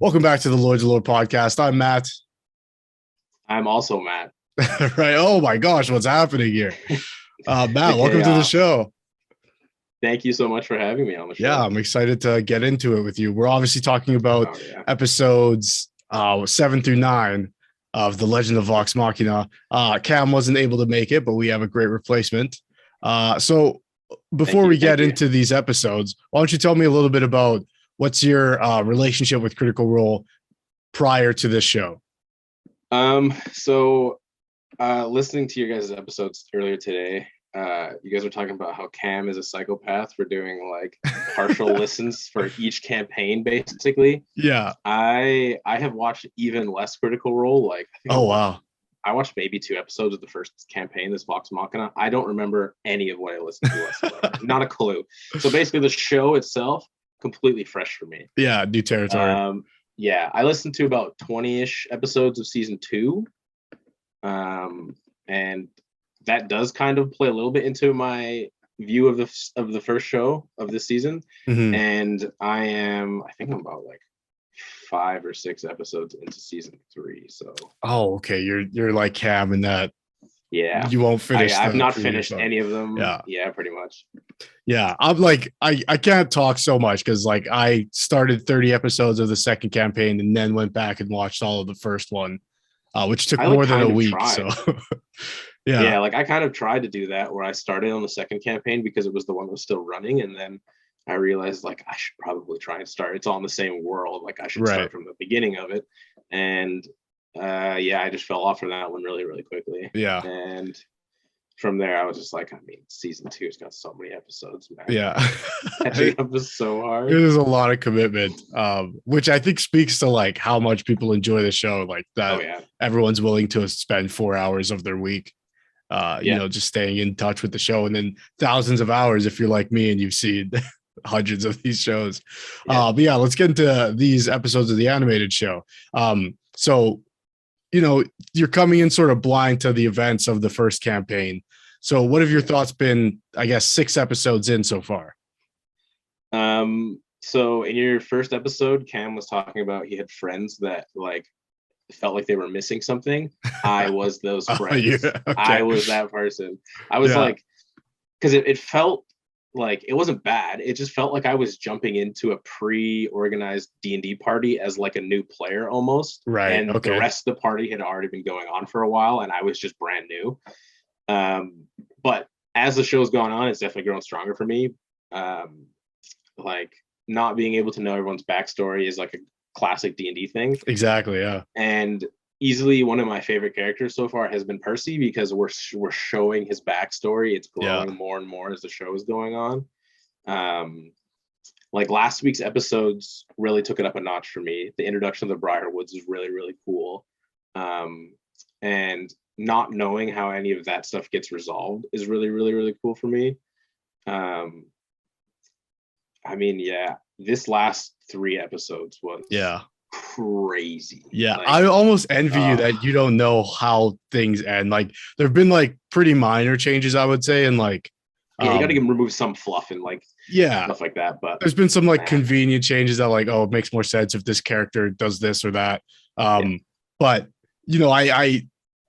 Welcome back to the Lords of Lore podcast. I'm Matt. I'm also Matt. Right. Oh my gosh, what's happening here? The Matt, welcome to the chaos. show. Thank you so much for having me on the Yeah, show. I'm excited to get into it with you. We're obviously talking about Oh yeah. episodes 7 through 9 of the Legend of Vox Machina. Cam wasn't able to make it, but we have a great replacement. So before we get into these episodes, why don't you tell me a little bit about what's your relationship with Critical Role prior to this show? So listening to your guys' episodes earlier today, you guys were talking about how Cam is a psychopath for doing like partial listens for each campaign, basically. Yeah. I have watched even less Critical Role. Like Wow. I watched maybe 2 episodes of the first campaign, this Vox Machina. I don't remember any of what I listened to whatsoever. Not a clue. So basically the show itself, completely fresh for me. Yeah, new territory. Yeah, I listened to about 20-ish episodes of season 2. And that does kind of play a little bit into my view of the first show of this season. Mm-hmm. And I think I'm about like 5 or 6 episodes into season 3. So okay, you're like Cam in that. Yeah, you won't finish. I've not finished any of them. Yeah, pretty much. Yeah, I'm like I can't talk so much because like I started 30 episodes of the second campaign and then went back and watched all of the first one, which took more than a week. So yeah, like I kind of tried to do that where I started on the second campaign because it was the one that was still running, and then I realized like I should probably try and start. It's all in the same world. Like I should start from the beginning of it, and I just fell off from that one really, really quickly. Yeah, and from there, I was just like, I mean, season 2's got so many episodes, man. Yeah. Catching up is so hard. It is a lot of commitment, which I think speaks to like how much people enjoy the show, like that everyone's willing to spend 4 hours of their week, just staying in touch with the show, and then thousands of hours if you're like me and you've seen hundreds of these shows. But yeah, let's get into these episodes of the animated show. So you're coming in sort of blind to the events of the first campaign. So what have your thoughts been, I guess, 6 episodes in so far? So in your first episode, Cam was talking about he had friends that like felt like they were missing something. I was those friends. Okay. I was that person. I was like, because it felt like it wasn't bad. It just felt like I was jumping into a pre-organized D&D party as like a new player almost. Right. And the rest of the party had already been going on for a while, and I was just brand new. But as the show's gone on, it's definitely grown stronger for me. Like not being able to know everyone's backstory is like a classic D&D thing. Exactly. Yeah. And easily one of my favorite characters so far has been Percy, because we're showing his backstory. It's growing more and more as the show is going on. Like last week's episodes really took it up a notch for me. The introduction of the Briarwoods is really, really cool. And not knowing how any of that stuff gets resolved is really, really, really cool for me. I mean, yeah, this last 3 episodes was crazy. Yeah, like, I almost envy you that you don't know how things end. Like there have been like pretty minor changes, I would say, and like you got to remove some fluff and like stuff like that. But there's been some like convenient changes that like, oh, it makes more sense if this character does this or that. But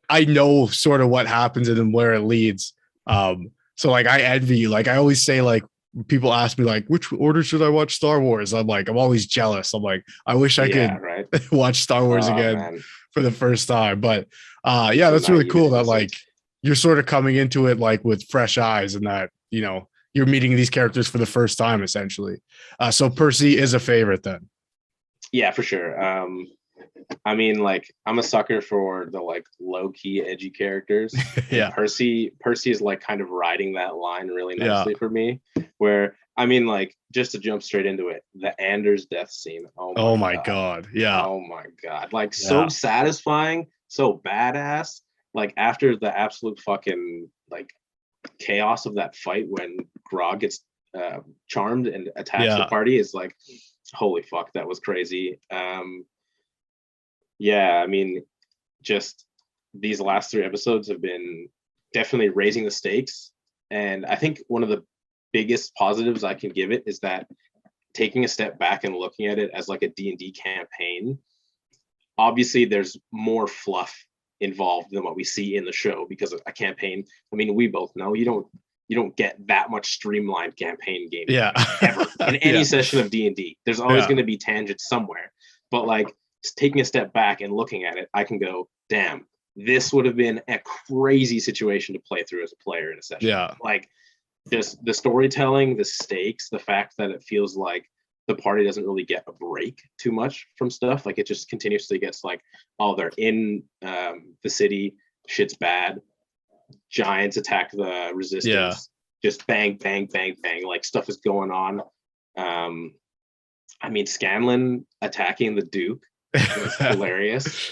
I know sort of what happens and then where it leads. So like I envy you. Like I always say, like people ask me like, which order should I watch Star Wars? I'm like, I'm always jealous. I'm like, I wish I could watch Star Wars again for the first time. But that's really cool that like you're sort of coming into it like with fresh eyes, and that you're meeting these characters for the first time essentially. So Percy is a favorite then. Yeah, for sure. I mean, like I'm a sucker for the like low-key edgy characters. Percy is like kind of riding that line really nicely for me, where I mean, like just to jump straight into it, the Anders death scene. Oh my god. Yeah. Oh my god. Like so satisfying, so badass. Like after the absolute fucking like chaos of that fight when Grog gets charmed and attacks the party is like, holy fuck, that was crazy. I mean, just these last 3 episodes have been definitely raising the stakes. And I think one of the biggest positives I can give it is that taking a step back and looking at it as like a D&D campaign, obviously there's more fluff involved than what we see in the show, because a campaign, I mean, we both know you don't get that much streamlined campaign game ever in any session of D&D. There's always going to be tangents somewhere, but like taking a step back and looking at it, I can go, damn, this would have been a crazy situation to play through as a player in a session. Like just the storytelling, the stakes, the fact that it feels like the party doesn't really get a break too much from stuff. Like it just continuously gets like, oh, they're in the city, shit's bad, giants attack the resistance, just bang, bang, bang, bang, like stuff is going on. I mean, Scanlan attacking the Duke was hilarious.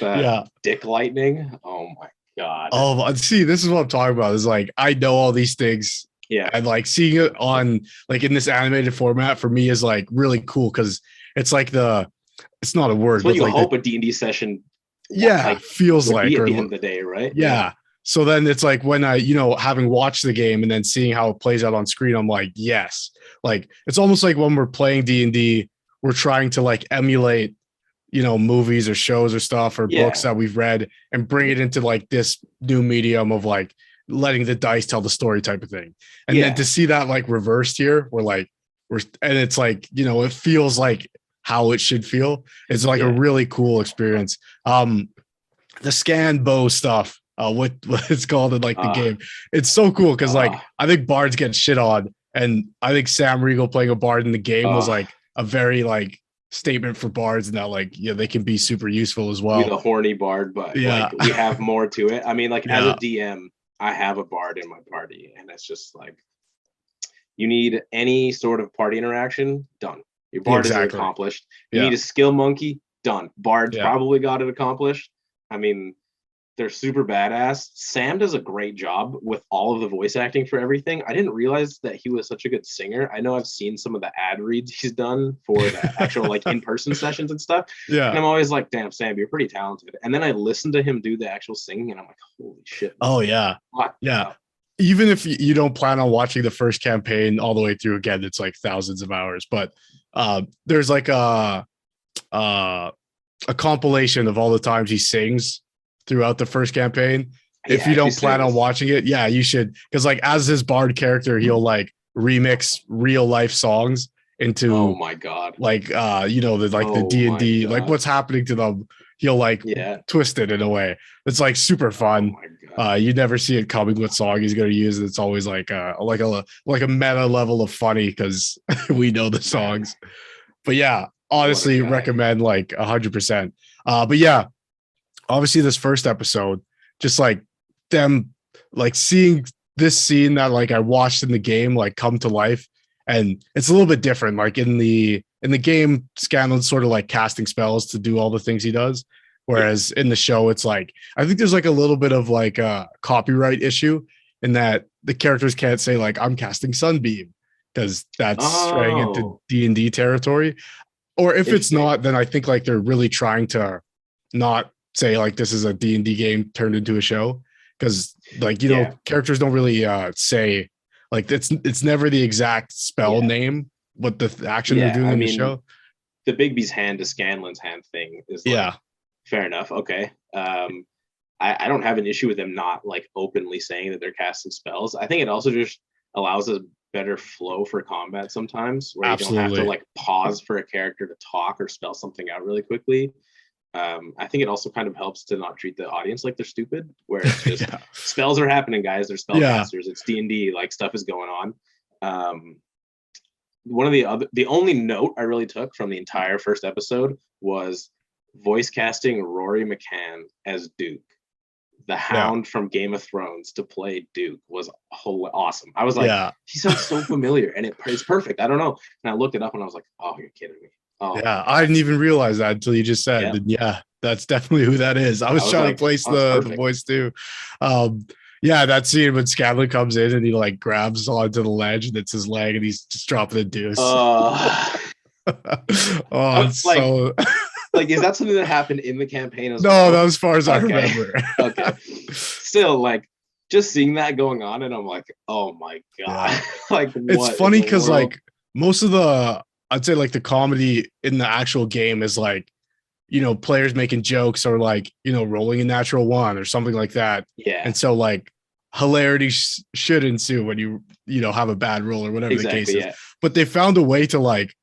Dick lightning, oh my god. Oh, see, this is what I'm talking about. Is like, I know all these things. And like seeing it on like in this animated format for me is like really cool, because it's like it's not a word. It's what you like hope a D&D session feels like at the end of the day, right? So then it's like when I, having watched the game and then seeing how it plays out on screen, I'm like, yes. Like it's almost like when we're playing D&D, we're trying to like emulate, movies or shows or stuff or books that we've read and bring it into like this new medium of like letting the dice tell the story type of thing. And then to see that like reversed here, and it's like, it feels like how it should feel. It's like a really cool experience. The scan bow stuff, what it's called in like the game, it's so cool because like I think bards get shit on, and I think Sam Riegel playing a bard in the game was like a very like statement for bards, and that like they can be super useful as well. You're the horny bard, but like we have more to it. I mean, like as a DM, I have a bard in my party, and it's just like, you need any sort of party interaction, done. Your bard is accomplished. You need a skill monkey, done. Bard's probably got it accomplished. I mean, they're super badass. Sam does a great job with all of the voice acting for everything. I didn't realize that he was such a good singer. I know I've seen some of the ad reads he's done for the actual like in-person sessions and stuff. And I'm always like, damn, Sam, you're pretty talented. And then I listen to him do the actual singing, and I'm like, holy shit. Oh, yeah. What? Yeah. Even if you don't plan on watching the first campaign all the way through again, it's like thousands of hours. But there's like a compilation of all the times he sings throughout the first campaign. If you don't plan on watching it, you should, because like as his bard character, he'll like remix real life songs into oh my god, like the D&D, like what's happening to them, he'll like twist it in a way it's like super fun. You never see it coming what song he's going to use. It's always like a meta level of funny because we know the songs. But honestly recommend like 100%. But obviously this first episode, just like them like seeing this scene that like I watched in the game like come to life, and it's a little bit different. Like in the game, Scanlan's sort of like casting spells to do all the things he does, whereas in the show it's like I think there's like a little bit of like a copyright issue in that the characters can't say like I'm casting Sunbeam, because that's straying into D&D territory. Or if it's not, then I think like they're really trying to not say like this is a D&D game turned into a show, because like characters don't really say like it's never the exact spell name what the action they're doing in the show. The Bigby's hand to Scanlan's hand thing is like, fair enough. Okay. I don't have an issue with them not like openly saying that they're casting spells. I think it also just allows a better flow for combat sometimes, where you don't have to like pause for a character to talk or spell something out really quickly. I think it also kind of helps to not treat the audience like they're stupid, where it's just spells are happening, guys. They're spellcasters. It's D&D, like stuff is going on. The only note I really took from the entire first episode was voice casting Rory Mccann as Duke, the Hound from Game of Thrones, to play Duke was awesome. I was like, he sounds so familiar, and it's perfect. I don't know. And I looked it up, and I was like, oh, you're kidding me. Oh, I didn't even realize that until you just said. And that's definitely who that is. I was trying to place the voice too. That scene when Scanlan comes in and he like grabs onto the ledge and it's his leg and he's just dropping the deuce. It's so like, is that something that happened in the campaign as well? No, that was as far as I remember. Okay. Still, like, just seeing that going on, and I'm like, oh my god. Like, it's funny because like most of the I'd say like the comedy in the actual game is like, players making jokes or like, rolling a natural one or something like that. Yeah. And so like hilarity should ensue when have a bad roll or whatever the case is. Yeah. But they found a way to like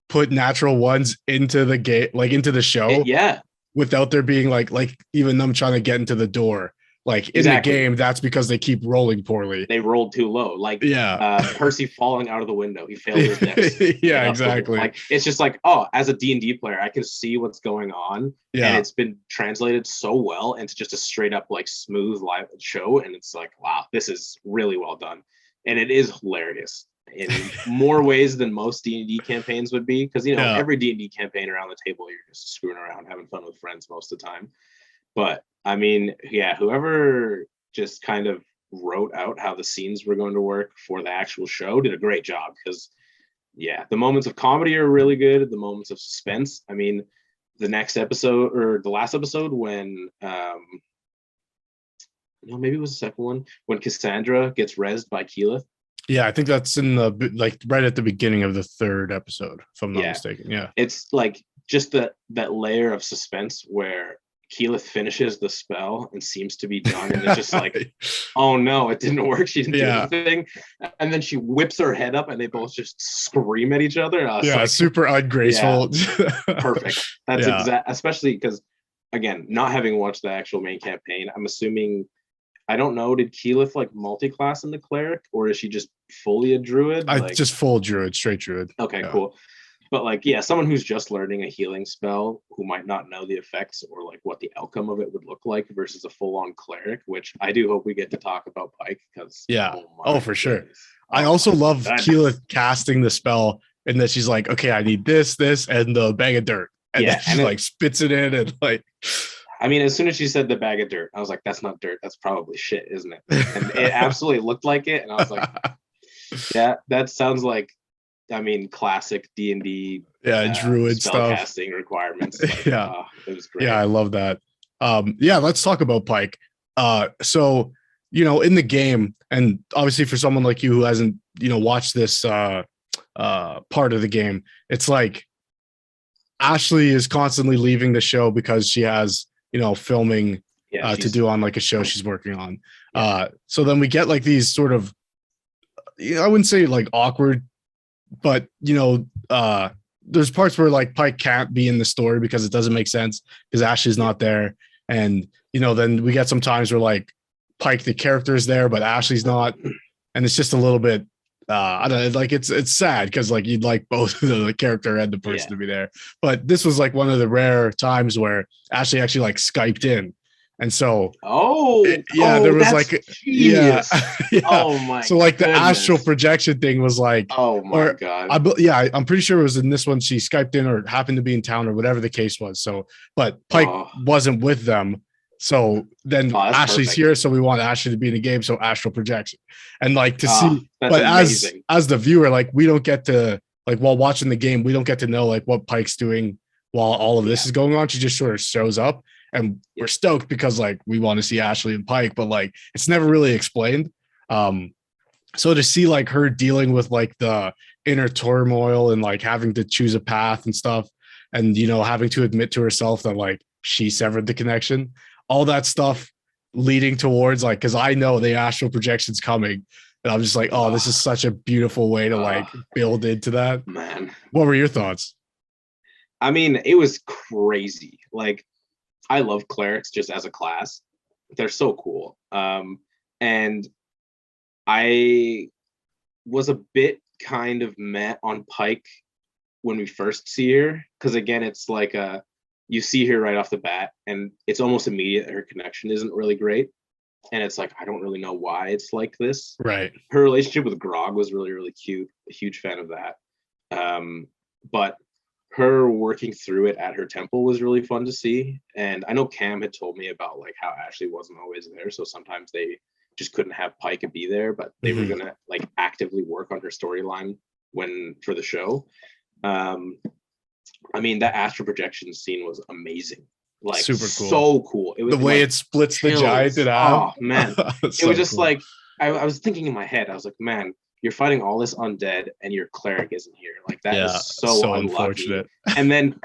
put natural ones into the game, like into the show. Yeah. Without there being like even them trying to get into the door. Like in the game, that's because they keep rolling poorly. They rolled too low. Like Percy falling out of the window. He failed his dex. Yeah, exactly. Like it's just like, as a D&D player, I can see what's going on. Yeah. And it's been translated so well into just a straight up like smooth live show. And it's like, wow, this is really well done. And it is hilarious in more ways than most D&D campaigns would be. Because every D&D campaign around the table, you're just screwing around, having fun with friends most of the time. But I mean, yeah, whoever just kind of wrote out how the scenes were going to work for the actual show did a great job, because the moments of comedy are really good. The moments of suspense. I mean, the next episode or the last episode when maybe it was the second one when Cassandra gets rezzed by Keyleth. Yeah, I think that's in the like right at the beginning of the third episode, if I'm not mistaken. Yeah. It's like just that layer of suspense where Keyleth finishes the spell and seems to be done, and it's just like, oh no, it didn't work. She didn't do anything, and then she whips her head up, and they both just scream at each other. Like, super ungraceful. Yeah, perfect. That's exact. Especially because, again, not having watched the actual main campaign, I'm assuming. I don't know. Did Keyleth like multi-class in the cleric, or is she just fully a druid? Just full druid, straight druid. Okay, cool. But like, someone who's just learning a healing spell who might not know the effects or like what the outcome of it would look like versus a full-on cleric, which I do hope we get to talk about Pike, because for sure. I also love Keyleth casting the spell, and that she's like, okay, I need this, and the bag of dirt, and then she like spits it in, and like. I mean, as soon as she said the bag of dirt, I was like, that's not dirt. That's probably shit, isn't it? And it absolutely looked like it. And I was like, that sounds like, I mean, classic D&D druid stuff casting requirements. Like, it was great. I love that. Let's talk about Pike. So in the game, and obviously for someone like you who hasn't watched this part of the game, it's like Ashley is constantly leaving the show because she has filming to do on like a show she's working on. So then we get like these sort of, I wouldn't say like awkward, but there's parts where like Pike can't be in the story because it doesn't make sense because Ashley's not there. And then we get some times where like Pike the character is there but Ashley's not, and it's just a little bit I don't know, like it's sad because like you'd like both the character and the person to be there. But this was like one of the rare times where Ashley actually like Skyped in. And so there was like oh my so like the astral projection thing was like, oh my god, I'm pretty sure it was in this one she Skyped in or happened to be in town or whatever the case was. So but Pike wasn't with them, so then Ashley's here, so we want Ashley to be in the game, so astral projection. And like to see, but amazing. as the viewer, like we don't get to, like while watching the game, we don't get to know like what Pike's doing while all of this is going on. She just sort of shows up. And we're stoked because like we want to see Ashley and Pike, but like it's never really explained. So to see like her dealing with like the inner turmoil and like having to choose a path and stuff, and having to admit to herself that like she severed the connection, all that stuff leading towards like, because I know the astral projection's coming, and I'm just like, oh, this is such a beautiful way to like build into that. Man, what were your thoughts? I mean, it was crazy. Like, I love clerics just as a class. They're so cool. And I was a bit kind of met on Pike when we first see her. Because again, it's like you see her right off the bat and it's almost immediate that her connection isn't really great. And it's like, I don't really know why it's like this. Right. Her relationship with Grog was really, really cute. A huge fan of that. But her working through it at her temple was really fun to see. And I know Cam had told me about like how Ashley wasn't always there, so sometimes they just couldn't have Pike be there, but they were gonna like actively work on her storyline for the show. I mean, that astral projection scene was amazing. Like super cool. So cool. It was the way like, it splits the giant in half. Oh man. It was just cool. Like I was thinking in my head, I was like, man, you're fighting all this undead and your cleric isn't here. Like that is so unlucky. Unfortunate. And then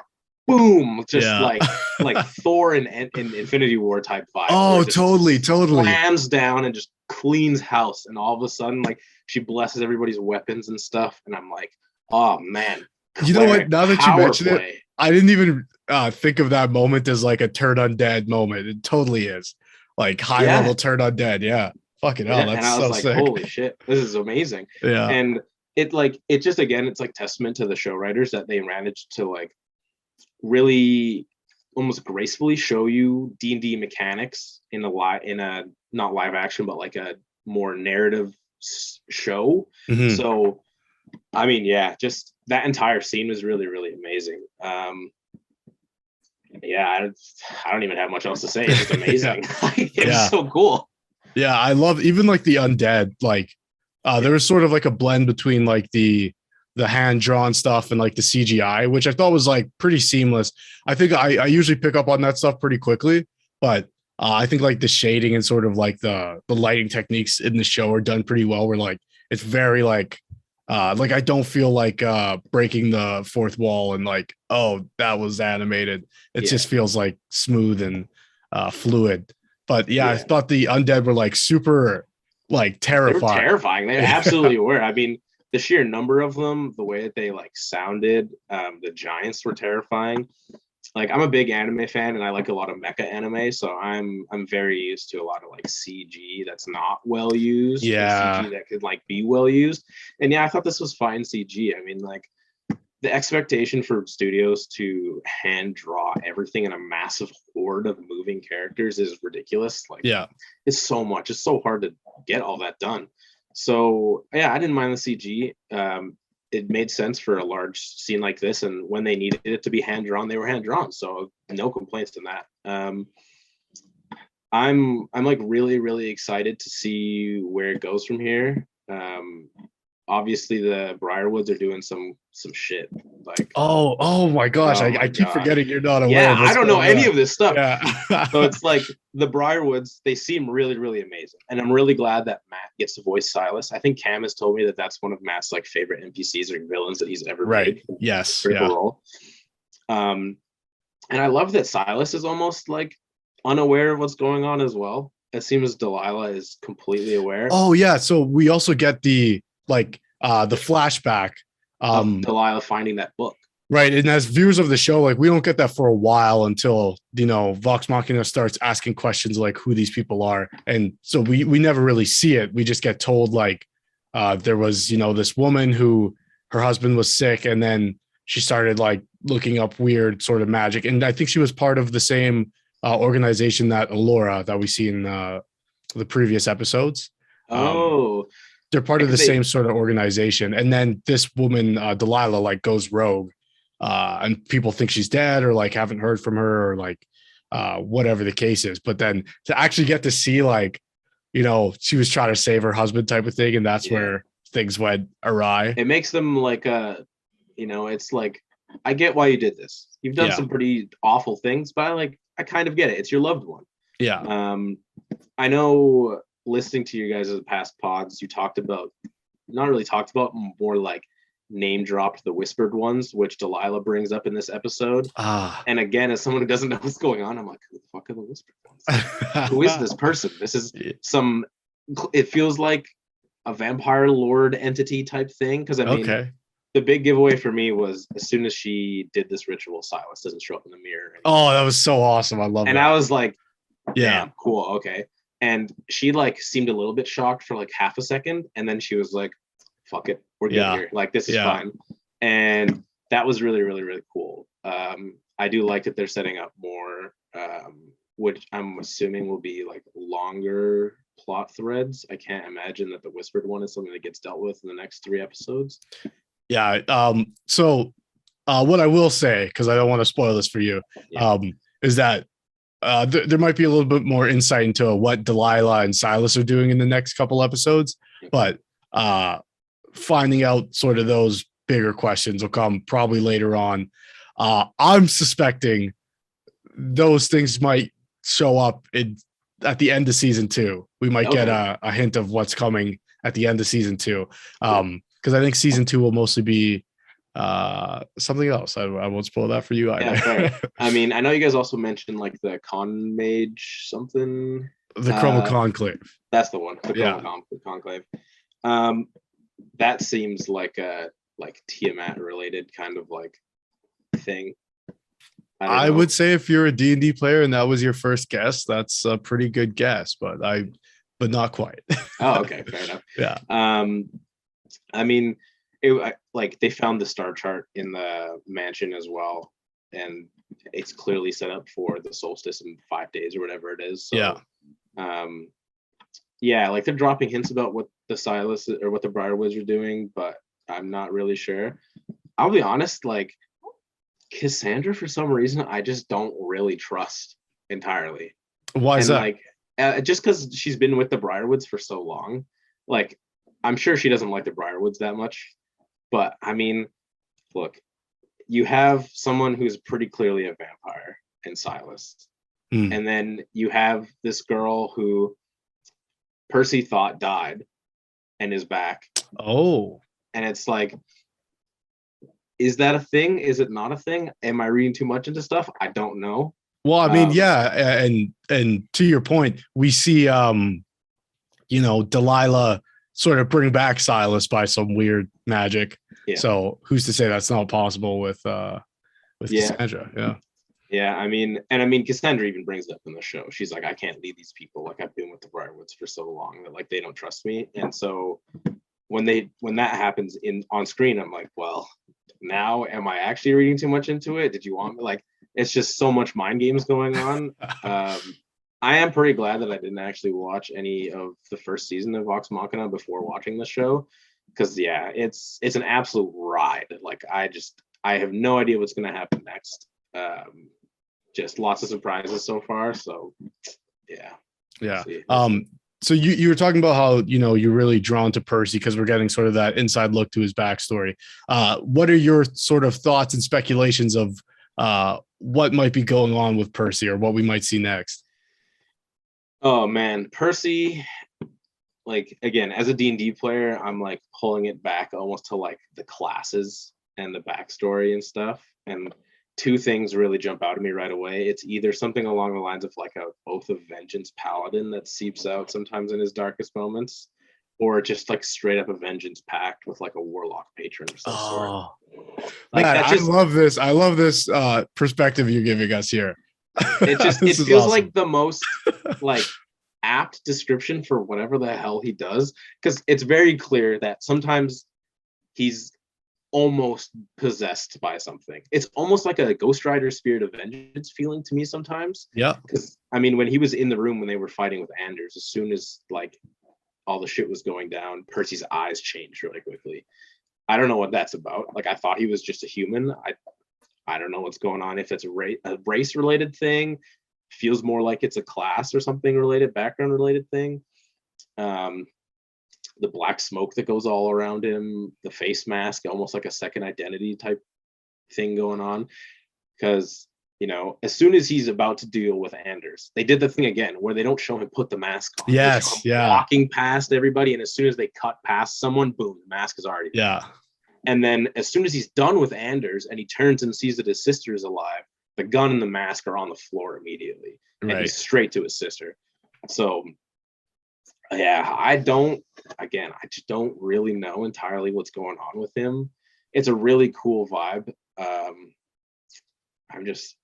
boom, just Yeah. like Thor in Infinity War type vibe. Oh, totally. Slams down and just cleans house, and all of a sudden, like she blesses everybody's weapons and stuff, and I'm like, oh man. You know what? Now that you mention it, I didn't even think of that moment as like a turn undead moment. It totally is. Like high level turn undead. Yeah. Fucking hell. That's and I was like, sick. holy shit, this is amazing. Yeah. And it just, again, it's like testament to the show writers that they managed to like really almost gracefully show you D&D mechanics in a not live action, but like a more narrative show. Mm-hmm. So I mean, yeah, just that entire scene was really, really amazing. Yeah, I don't even have much else to say. It's just amazing. It's so cool. Yeah, I love even like the undead. Like, there was sort of like a blend between like the hand drawn stuff and like the CGI, which I thought was like pretty seamless. I think I usually pick up on that stuff pretty quickly, but I think like the shading and sort of like the lighting techniques in the show are done pretty well. Where like it's very like I don't feel like breaking the fourth wall and like, oh, that was animated. It just feels like smooth and fluid. But I thought the undead were like super like terrifying. They were terrifying. They absolutely were. I mean, the sheer number of them, the way that they like sounded, the giants were terrifying. Like I'm a big anime fan and I like a lot of mecha anime, so I'm very used to a lot of like CG that's not well used. CG that could like be well used. And I thought this was fine CG. I mean, like the expectation for studios to hand draw everything in a massive horde of moving characters is ridiculous. Like it's so much. It's so hard to get all that done. So I didn't mind the CG. It made sense for a large scene like this, and when they needed it to be hand drawn, they were hand drawn. So no complaints in that. I'm like really, really excited to see where it goes from here. Obviously the Briarwoods are doing some shit. Like oh my gosh, I keep forgetting you're not aware. Yeah, I don't know any of this stuff. Yeah. So it's like the Briarwoods, they seem really, really amazing, and I'm really glad that Matt gets to voice Silas. I think Cam has told me that that's one of Matt's like favorite NPCs or villains that he's ever made. Yes. Role. And I love that Silas is almost like unaware of what's going on as well. It seems Delilah is completely aware. Oh yeah, so we also get the flashback Delilah finding that book. Right. And as viewers of the show, like we don't get that for a while until, Vox Machina starts asking questions like who these people are. And so we never really see it. We just get told like there was, this woman who her husband was sick, and then she started like looking up weird sort of magic. And I think she was part of the same organization that Allura that we see in the previous episodes. They're part of the same sort of organization. And then this woman, Delilah, like goes rogue, and people think she's dead or like haven't heard from her or like whatever the case is. But then to actually get to see like, she was trying to save her husband type of thing. And that's where things went awry. It makes them like it's like, I get why you did this. You've done some pretty awful things, but I kind of get it. It's your loved one. Yeah. I know listening to you guys' past pods, you more like name dropped the whispered ones, which Delilah brings up in this episode. And again, as someone who doesn't know what's going on, I'm like, who the fuck are the whispered ones? Who is this person? This is it feels like a vampire lord entity type thing. Because I mean, the big giveaway for me was as soon as she did this ritual, Silas doesn't show up in the mirror anymore. Oh, that was so awesome. I love it. And I was like, damn, cool, okay. And she like seemed a little bit shocked for like half a second, and then she was like, fuck it, we're good here. Like this is fine. And that was really, really, really cool. I do like that they're setting up more, which I'm assuming will be like longer plot threads. I can't imagine that the whispered one is something that gets dealt with in the next 3 episodes. So what I will say, because I don't want to spoil this for you, is that there might be a little bit more insight into what Delilah and Silas are doing in the next couple episodes, but finding out sort of those bigger questions will come probably later on. I'm suspecting those things might show up at the end of season 2. We might get a hint of what's coming at the end of season 2. Because I think season 2 will mostly be something else. I won't spoil that for you either. Yeah, fair. I mean, I know you guys also mentioned like the con mage something. The Chroma Conclave. That's the one. The Chroma Conclave. That seems like a Tiamat related kind of like thing. I would say if you're a D&D player and that was your first guess, that's a pretty good guess, but not quite. Oh, okay, fair enough. Yeah. I mean, like they found the star chart in the mansion as well, and it's clearly set up for the solstice in 5 days or whatever it is. So, yeah, like they're dropping hints about what the Silas or what the Briarwoods are doing, but I'm not really sure. I'll be honest, like Cassandra, for some reason, I just don't really trust entirely. Why is that? Like, just because she's been with the Briarwoods for so long. Like, I'm sure she doesn't like the Briarwoods that much. But I mean, look, you have someone who's pretty clearly a vampire in Silas. And then you have this girl who Percy thought died and is back. Oh. And it's like, is that a thing? Is it not a thing? Am I reading too much into stuff? I don't know. Well, I mean, yeah, and to your point, we see Delilah sort of bring back Silas by some weird magic. Yeah. So who's to say that's not possible with Cassandra? Yeah. Yeah, I mean, Cassandra even brings it up in the show. She's like, I can't lead these people. Like, I've been with the Briarwoods for so long that like they don't trust me. And so when that happens on screen, I'm like, well, now am I actually reading too much into it? Did you want me? Like, it's just so much mind games going on. I am pretty glad that I didn't actually watch any of the first season of Vox Machina before watching the show, because yeah, it's an absolute ride. Like, I have no idea what's going to happen next. Just lots of surprises so far. So yeah. So you were talking about how, you're really drawn to Percy because we're getting sort of that inside look to his backstory. What are your sort of thoughts and speculations of what might be going on with Percy or what we might see next? Oh man, Percy, like, again, as a D&D player, I'm like pulling it back almost to like the classes and the backstory and stuff. And two things really jump out at me right away. It's either something along the lines of like a Oath of Vengeance paladin that seeps out sometimes in his darkest moments, or just like straight up a vengeance pact with like a warlock patron of some sort. Like, man, I love this. I love this perspective you're giving us here. It feels awesome. Like the most like apt description for whatever the hell he does, because it's very clear that sometimes he's almost possessed by something. It's almost like a Ghost Rider Spirit of Vengeance feeling to me sometimes. Yeah. Because I mean, when he was in the room when they were fighting with Anders, as soon as like all the shit was going down, Percy's eyes changed really quickly. I don't know what that's about. Like, I thought he was just a human. I don't know what's going on. If it's a race related thing, feels more like it's a class or something related, background related thing. The black smoke that goes all around him, the face mask, almost like a second identity type thing going on. Because, as soon as he's about to deal with Anders, they did the thing again where they don't show him put the mask on. Yes, yeah. Walking past everybody, and as soon as they cut past someone, boom, the mask is already there. Yeah. And then as soon as he's done with Anders and he turns and sees that his sister is alive, the gun and the mask are on the floor immediately. And he's straight to his sister. So yeah, I just don't really know entirely what's going on with him. It's a really cool vibe. I just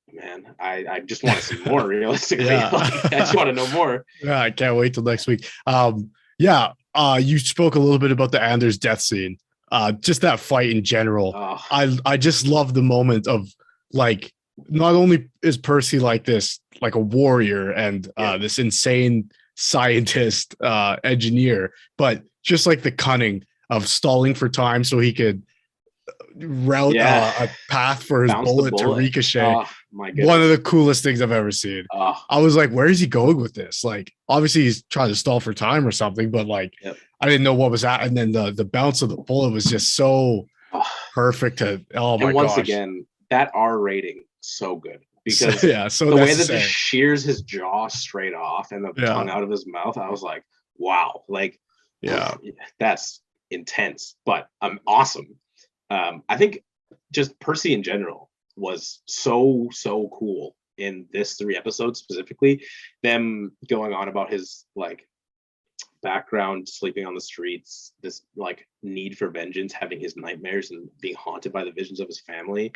want to see more realistically. Yeah. Like, I just want to know more. Yeah, I can't wait till next week. You spoke a little bit about the Anders death scene. Just that fight in general. Oh. I just love the moment of like, not only is Percy like this, like a warrior and this insane scientist, engineer, but just like the cunning of stalling for time so he could route a path for his bullet to ricochet. Oh, my goodness. One of the coolest things I've ever seen. I was like, where is he going with this? Like, obviously he's trying to stall for time or something, but like, I didn't know what was that. And then the bounce of the bullet was just so perfect to, and once again, that R rating, so good. Because the way that just shears his jaw straight off and the tongue out of his mouth, I was like, wow. Like, Yeah. That's intense, but awesome. I think just Percy in general was so cool in this 3 episodes specifically. Them going on about his like background, sleeping on the streets, this like need for vengeance, having his nightmares and being haunted by the visions of his family,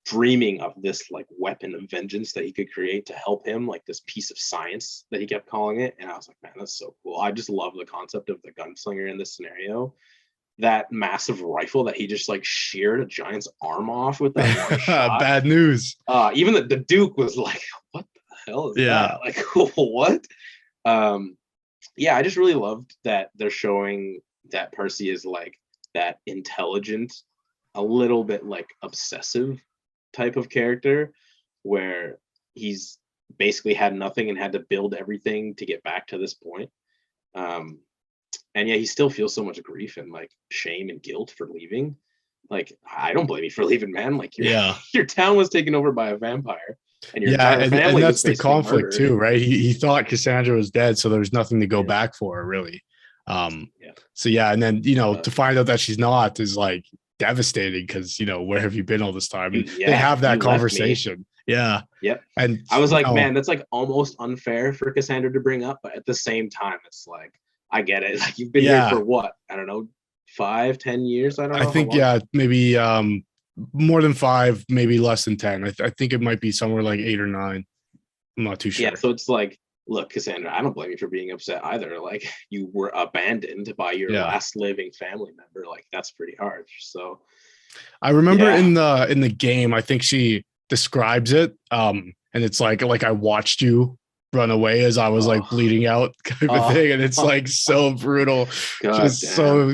dreaming of this like weapon of vengeance that he could create to help him, like this piece of science that he kept calling it. And I was like, man, that's so cool. I just love the concept of the gunslinger in this scenario. That massive rifle that he just like sheared a giant's arm off with that one shot. Bad news. Even the Duke was like, what the hell is that? Like, what? I just really loved that they're showing that Percy is like that intelligent, a little bit like obsessive type of character, where he's basically had nothing and had to build everything to get back to this point. And he still feels so much grief and like shame and guilt for leaving. Like, I don't blame you for leaving, man. Like, your town was taken over by a vampire, and your entire family. And that's was the conflict murdered. too, right? He thought Cassandra was dead, so there was nothing to go back for, really. So and then to find out that she's not is like devastating, because where have you been all this time? And they have that conversation. Yeah. Yep. And I was like, man, that's like almost unfair for Cassandra to bring up, but at the same time, it's like, I get it. Like, you've been here for what? I don't know, 5-10 years. I don't know. I think maybe more than 5, maybe less than 10. I think it might be somewhere like 8 or 9. I'm not too sure. Yeah. So it's like, look, Cassandra, I don't blame you for being upset either. Like, you were abandoned by your last living family member. Like, that's pretty hard. So I remember in the game, I think she describes it. And it's like I watched you run away as I was like bleeding out kind of thing. And it's like so brutal. Just so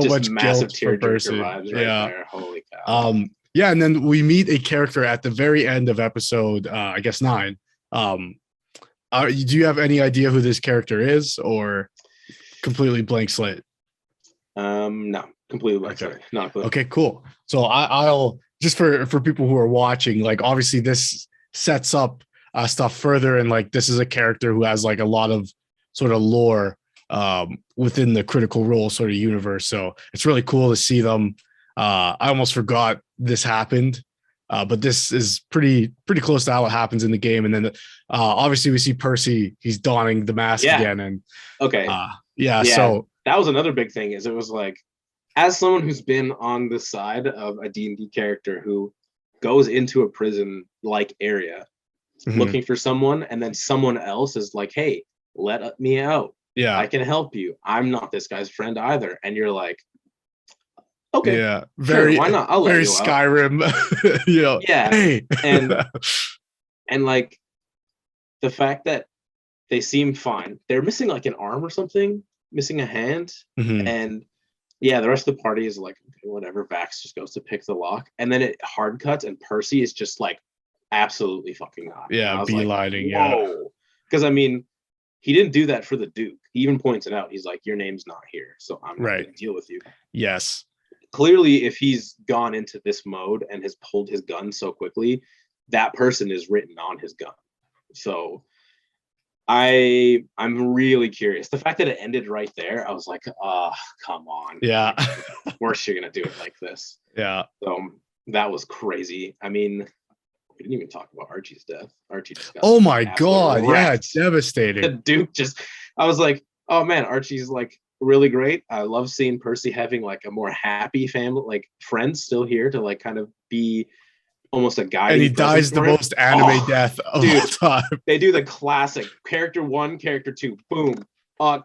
much guilt for Percy. There. Holy cow. And then we meet a character at the very end of episode, I guess 9. Do you have any idea who this character is, or completely blank slate? No, completely blank slate. Not a clue. Okay, cool. So I'll just for people who are watching, like, obviously this sets up stuff further, and like this is a character who has like a lot of sort of lore within the Critical Role sort of universe. So it's really cool to see them. I almost forgot this happened. But this is pretty close to how it happens in the game. And then obviously we see Percy, he's donning the mask again. And so that was another big thing, is it was like, as someone who's been on the side of a D&D character who goes into a prison like area looking for someone, and then someone else is like, hey, let me out. Yeah, I can help you. I'm not this guy's friend either. And you're like, okay. Yeah. Very, sure, why not? I'll let very you Skyrim. Yeah. Hey. and like the fact that they seem fine. They're missing like an arm or something, missing a hand. And the rest of the party is like, okay, whatever. Vax just goes to pick the lock, and then it hard cuts, and Percy is just like absolutely fucking not. Yeah, beelining. Whoa. Because I mean, he didn't do that for the Duke. He even points it out. He's like, your name's not here, so I'm not going to deal with you. Yes. Clearly, if he's gone into this mode and has pulled his gun so quickly, that person is written on his gun. So I'm really curious. The fact that it ended right there, I was like, oh, come on. Yeah. Of course you're going to do it like this. Yeah. So that was crazy. I mean, we didn't even talk about Archie's death. Archie just got my God. Wrecked. Yeah, it's devastating. The Duke I was like, oh man, Archie's like really great. I love seeing Percy having like a more happy family, like friends still here to like kind of be almost a guy. And he dies the most anime death of all time. They do the classic character 1, character 2, boom.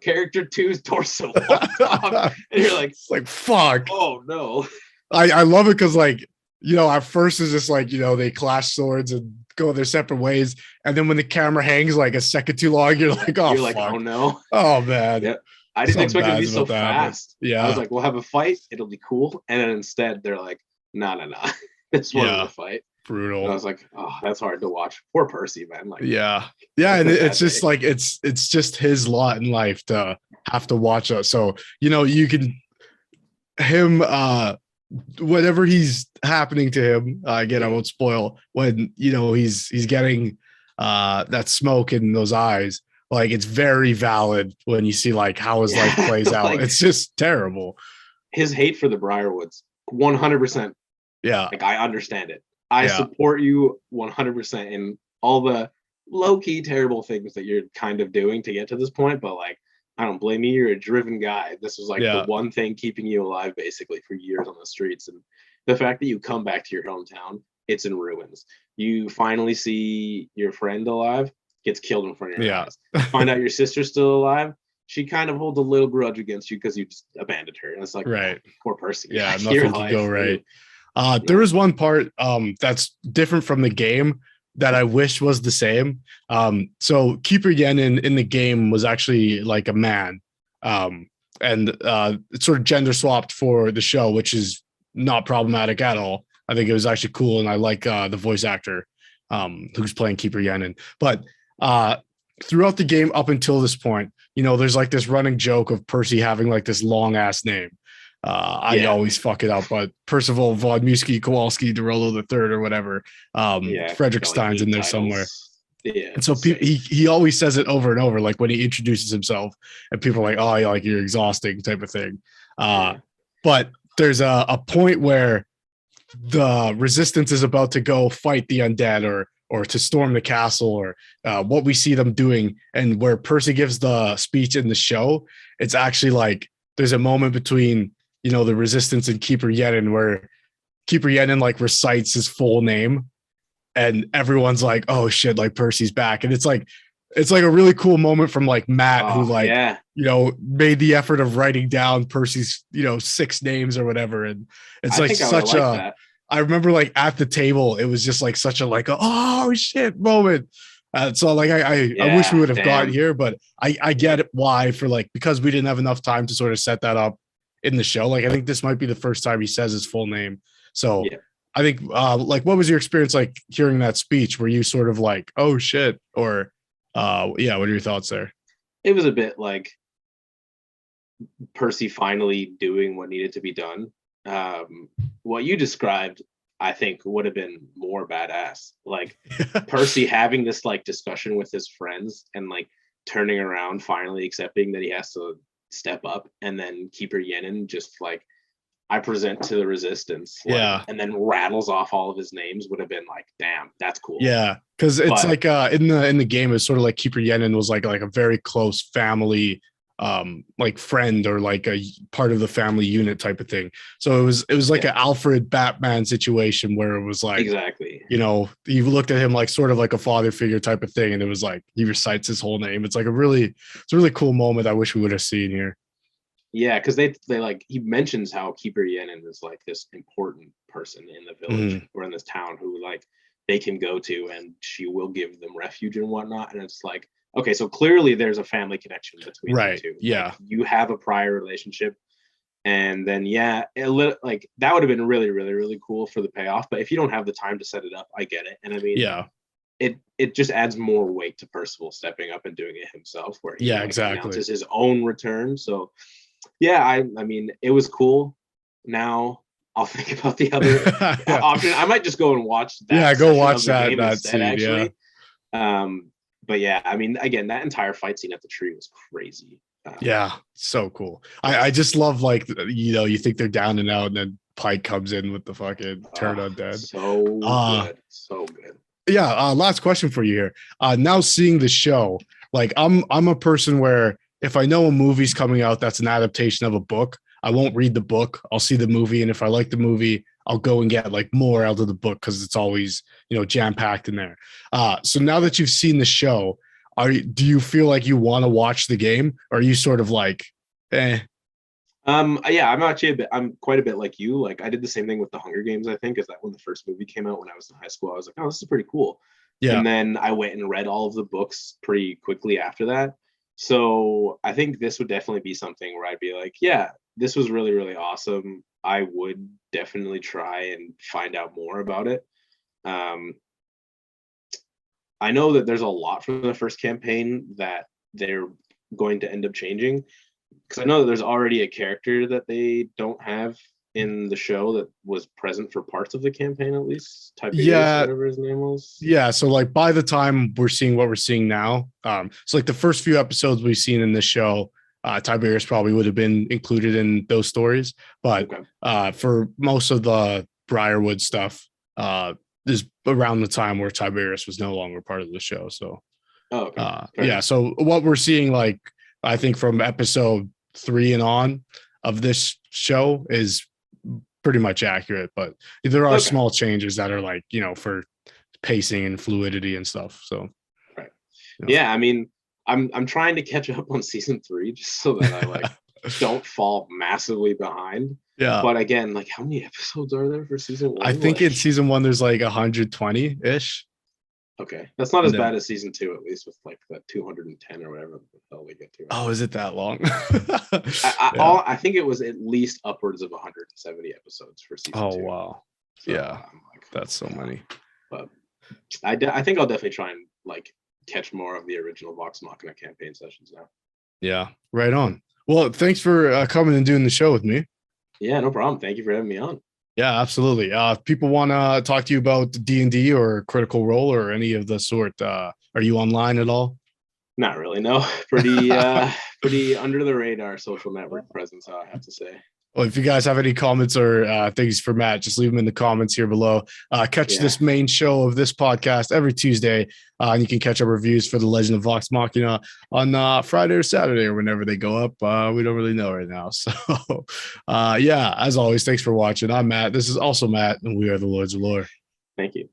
Character 2's torso. And you're like, it's like, fuck. Oh no. I love it because like, at first it's just like, they clash swords and go their separate ways. And then when the camera hangs like a second too long, you're like, oh, you're like, oh no. Oh man. Yep. I didn't expect it to be so fast. Yeah. I was like, we'll have a fight. It'll be cool. And then instead they're like, no. This wasn't a fight. Brutal. And I was like, oh, that's hard to watch. Poor Percy, man. Like, yeah. And it's just like, it's just his lot in life to have to watch us. So, you can whatever he's happening to him, again, I won't spoil, when he's getting that smoke in those eyes, like it's very valid when you see like how his life plays out. Like, it's just terrible. His hate for the Briarwoods, 100%. Yeah. Like, I understand it. I support you 100% in all the low-key terrible things that you're kind of doing to get to this point, but like, I don't blame you. You're a driven guy. This was like the one thing keeping you alive basically for years on the streets. And the fact that you come back to your hometown, it's in ruins. You finally see your friend alive, gets killed in front of your eyes. Find out your sister's still alive. She kind of holds a little grudge against you because you just abandoned her. And it's like, right. Poor person. Yeah, nothing can go right. There is one part that's different from the game that I wish was the same. So Keeper Yenin in the game was actually like a man. And it's sort of gender swapped for the show, which is not problematic at all. I think it was actually cool. And I like the voice actor who's playing Keeper Yenin. But throughout the game up until this point, you know, there's like this running joke of Percy having like this long ass name. I always fuck it up, but Percival von Musky Kowalski Dorolo the Third or whatever. Frederick Stein's in there somewhere. Yeah, and so he always says it over and over, like when he introduces himself, and people are like, "Oh, like you're exhausting," type of thing. But there's a point where the resistance is about to go fight the undead or to storm the castle or what we see them doing, and where Percy gives the speech in the show, it's actually like there's a moment between, you know, the resistance and Keeper Yenin where Keeper Yenin like recites his full name and everyone's like, oh shit, like Percy's back. And it's like a really cool moment from like Matt, who you know, made the effort of writing down Percy's, you know, 6 names or whatever. And it's like such a, I remember like at the table, it was just like such a like, oh shit moment. So like, I wish we would have got here, but I get it why for like, because we didn't have enough time to sort of set that up in the show. Like, I think this might be the first time he says his full name. So I think like, what was your experience like hearing that speech? Were you sort of like, oh shit? Or what are your thoughts there? It was a bit like Percy finally doing what needed to be done. What you described, I think, would have been more badass. Like Percy having this like discussion with his friends and like turning around, finally accepting that he has to step up, and then Keeper Yenin just like, I present to the resistance, like, and then rattles off all of his names, would have been like, damn, that's cool. Yeah, because it's like in the game, it's sort of like Keeper Yenin was like a very close family like friend or like a part of the family unit type of thing. So it was like an Alfred Batman situation where it was like, exactly, you know, you looked at him like sort of like a father figure type of thing, and it was like he recites his whole name. It's like a really cool moment I wish we would have seen here. Yeah, because they like, he mentions how Keeper Yenin is like this important person in the village or in this town who like they can go to, and she will give them refuge and whatnot. And it's like, okay, so clearly there's a family connection between the two. Yeah, like, you have a prior relationship, and then like that would have been really, really, really cool for the payoff. But if you don't have the time to set it up, I get it. And I mean, it just adds more weight to Percival stepping up and doing it himself, where he announces his own return. So yeah, I mean, it was cool. Now I'll think about the other option. I might just go and watch that. Yeah, go watch that instead, scene, actually. But yeah, I mean, again, that entire fight scene at the tree was crazy. So cool. I just love, like, you know, you think they're down and out, and then Pike comes in with the fucking turn undead. So good. Yeah. Last question for you here. Now seeing the show, like I'm a person where if I know a movie's coming out that's an adaptation of a book, I won't read the book. I'll see the movie, and if I like the movie, I'll go and get like more out of the book because it's always, you know, jam packed in there. So now that you've seen the show, do you feel like you want to watch the game, or are you sort of like, eh? Yeah, I'm quite a bit like you. Like, I did the same thing with the Hunger Games. I think is that when the first movie came out when I was in high school, I was like, oh, this is pretty cool. Yeah. And then I went and read all of the books pretty quickly after that. So I think this would definitely be something where I'd be like, yeah, this was really, really awesome. I would definitely try and find out more about it. I know that there's a lot from the first campaign that they're going to end up changing, because I know that there's already a character that they don't have in the show that was present for parts of the campaign, at least. Tiberius, Yeah, whatever his name was. Yeah, so like by the time we're seeing what we're seeing now, so like the first few episodes we've seen in this show, Tiberius probably would have been included in those stories, but for most of the Briarwood stuff, is around the time where Tiberius was no longer part of the show. So, yeah, so what we're seeing, like I think from episode 3 and on of this show is pretty much accurate, but there are small changes that are like, you know, for pacing and fluidity and stuff. So yeah, I mean, I'm trying to catch up on season 3 just so that I like don't fall massively behind. Yeah, but again, like how many episodes are there for season 1? I think in season 1 there's like 120 ish. Okay, that's not as bad as season 2, at least with like the 210 or whatever the hell we get to. Oh, is it that long? I think it was at least upwards of 170 episodes for season 2. Oh wow, so, yeah, that's so many. But I think I'll definitely try and like catch more of the original Vox Machina campaign sessions now. Yeah, right on. Well, thanks for coming and doing the show with me. Yeah, no problem. Thank you for having me on. Yeah, absolutely. If people want to talk to you about D&D or Critical Role or any of the sort, are you online at all? Not really, no. Pretty under the radar social network presence, I have to say. Well, if you guys have any comments or things for Matt, just leave them in the comments here below. Catch this main show of this podcast every Tuesday. And you can catch up reviews for the Legend of Vox Machina on Friday or Saturday or whenever they go up. We don't really know right now. So, yeah, as always, thanks for watching. I'm Matt. This is also Matt, and we are the Lords of Lore. Thank you.